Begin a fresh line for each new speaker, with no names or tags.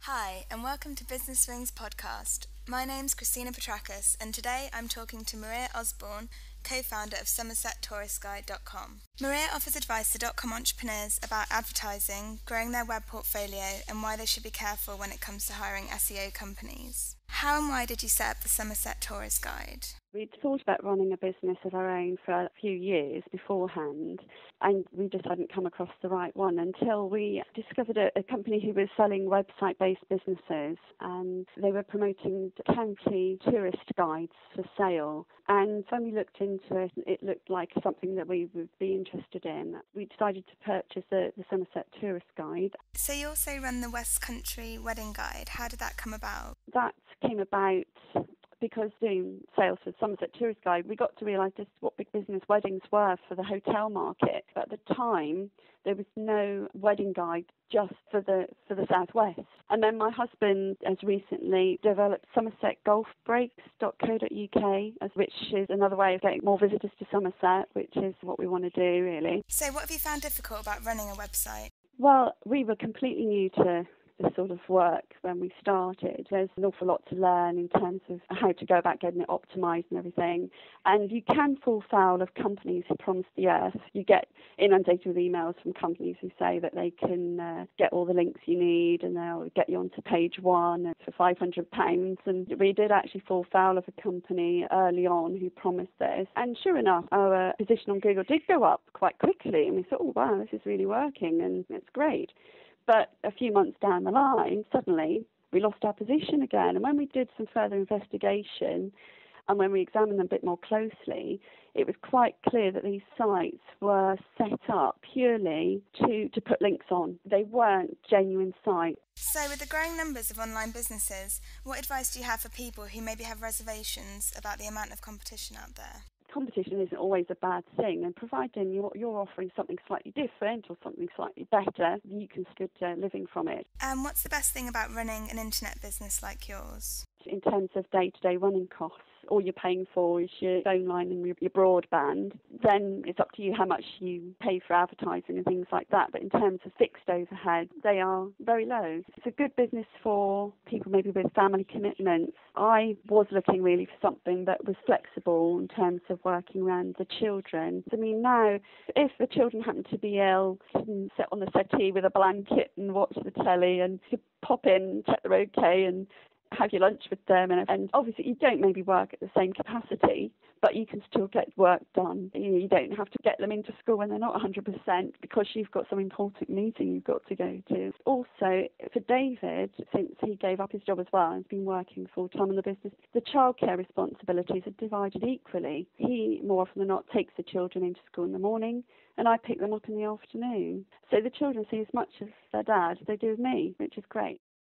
Hi, and welcome to BusinessWings podcast. My name's Christina Petrakis, and today I'm talking to Maria Osbourne, co-founder of SomersetTourist.com. Maria offers advice to .com entrepreneurs about advertising, growing their web portfolio, and why they should be careful when it comes to hiring SEO companies. How and why did you set up the Somerset Tourist Guide?
We'd thought about running a business of our own for a few years beforehand, and we just hadn't come across the right one until we discovered a company who was selling website-based businesses, and they were promoting county tourist guides for sale. And when we looked into it, it looked like something that we would be interested in. We decided to purchase the Somerset Tourist Guide.
So you also run the West Country Wedding Guide. How did that come about?
That came about because doing sales for Somerset Tourist Guide, we got to realise just what big business weddings were for the hotel market. At the time, there was no wedding guide just for the southwest. And then my husband has recently developed somersetgolfbreaks.co.uk, which is another way of getting more visitors to Somerset, which is what we want to do, really.
So what have you found difficult about running a website?
Well, we were completely new to the sort of work when we started. There's an awful lot to learn in terms of how to go about getting it optimised and everything. And you can fall foul of companies who promise the earth. You get inundated with emails from companies who say that they can get all the links you need and they'll get you onto page one for £500. And we did actually fall foul of a company early on who promised this. And sure enough, our position on Google did go up quite quickly. And we thought, oh, wow, this is really working and it's great. But a few months down the line, suddenly we lost our position again. And when we did some further investigation and when we examined them a bit more closely, it was quite clear that these sites were set up purely to put links on. They weren't genuine sites.
So with the growing numbers of online businesses, what advice do you have for people who maybe have reservations about the amount of competition out there?
Competition isn't always a bad thing, and providing you're offering something slightly different or something slightly better, you can get a living from it.
And what's the best thing about running an internet business like yours?
In terms of day-to-day running costs, all you're paying for is your phone line and your broadband. Then it's up to you how much you pay for advertising and things like that. But in terms of fixed overhead, they are very low. It's a good business for people maybe with family commitments. I was looking really for something that was flexible in terms of working around the children. I mean, now, if the children happen to be ill, you can sit on the settee with a blanket and watch the telly and you pop in, check they're okay and have your lunch with them, and obviously you don't maybe work at the same capacity, but you can still get work done. You don't have to get them into school when they're not 100% because you've got some important meeting you've got to go to. Also, for David, since he gave up his job as well and has been working full-time in the business, the childcare responsibilities are divided equally. He, more often than not, takes the children into school in the morning, and I pick them up in the afternoon. So the children see as much of their dad as they do of me, which is great.